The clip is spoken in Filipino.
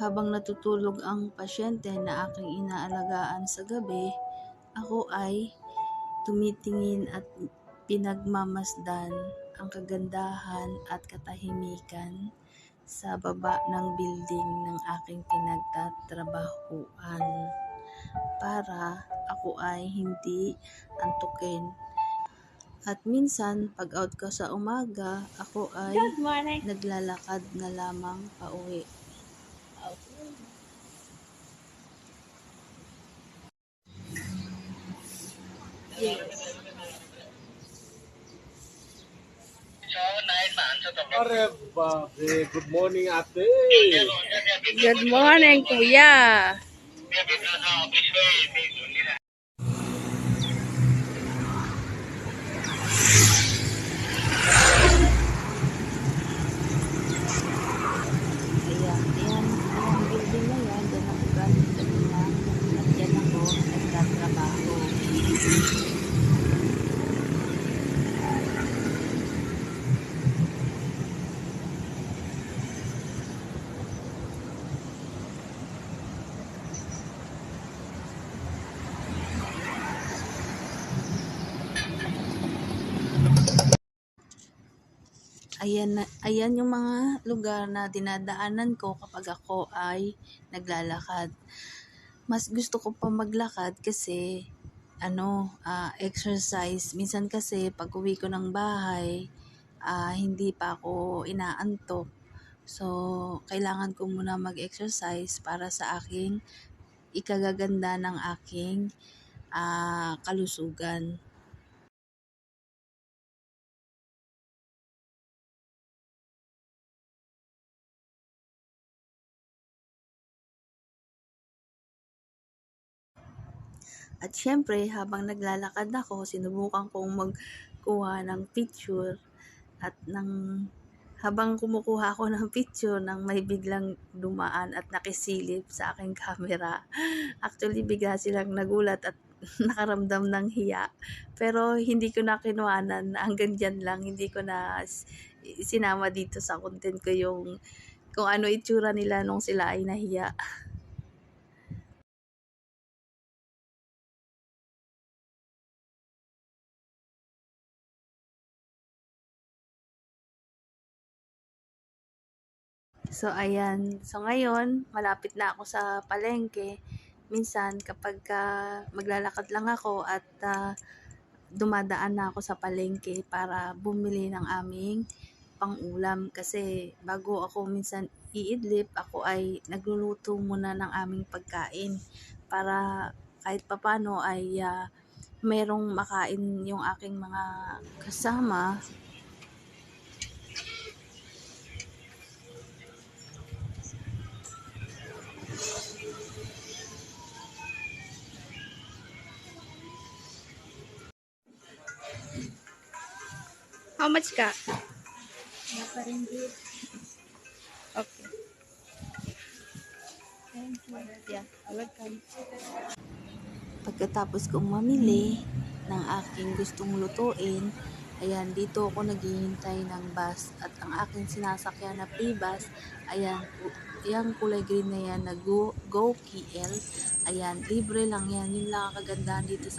Habang natutulog ang pasyente na aking inaalagaan sa gabi, ako ay tumitingin at pinagmamasdan ang kagandahan at katahimikan sa baba ng building ng aking pinagtatrabahuan para ako ay hindi antukin. At minsan, pag out ko sa umaga, ako ay naglalakad na lamang pauwi. Yes. Are babe, good morning ate. Good morning, Kuya. Ayan, building na yan. Diyan ako galing kanina. At diyan ako nagtatrabaho. Ayan yung mga lugar na dinadaanan ko kapag ako ay naglalakad. Mas gusto ko pa maglakad kasi exercise. Minsan kasi pag uwi ko ng bahay, hindi pa ako inaantok. So, kailangan ko muna mag-exercise para sa aking ikagaganda ng aking kalusugan. At syempre, habang naglalakad ako, sinubukan kong magkuha ng picture at habang kumukuha ako ng picture nang may biglang dumaan at nakisilip sa aking camera. Actually, bigla silang nagulat at nakaramdam ng hiya. Pero hindi ko na kinuhanan, hanggang dyan lang, hindi ko na sinama dito sa content ko yung kung ano itsura nila nung sila ay nahiya. So, ayan. So, ngayon, malapit na ako sa palengke. Minsan, kapag maglalakad lang ako at dumadaan na ako sa palengke para bumili ng aming pang-ulam. Kasi, bago ako minsan iidlip, ako ay nagluluto muna ng aming pagkain para kahit papano ay merong makain yung aking mga kasama. How much ka? Okay. Thank you. Yeah, welcome. Pagkatapos kong mamili ng aking gustong lutuin, ayan, dito ako naghihintay ng bus at ang aking sinasakyan na pre-bus, ayan, yung kulay green na yan na Go KL, ayan, libre lang yan, yun lang ang kagandahan dito sa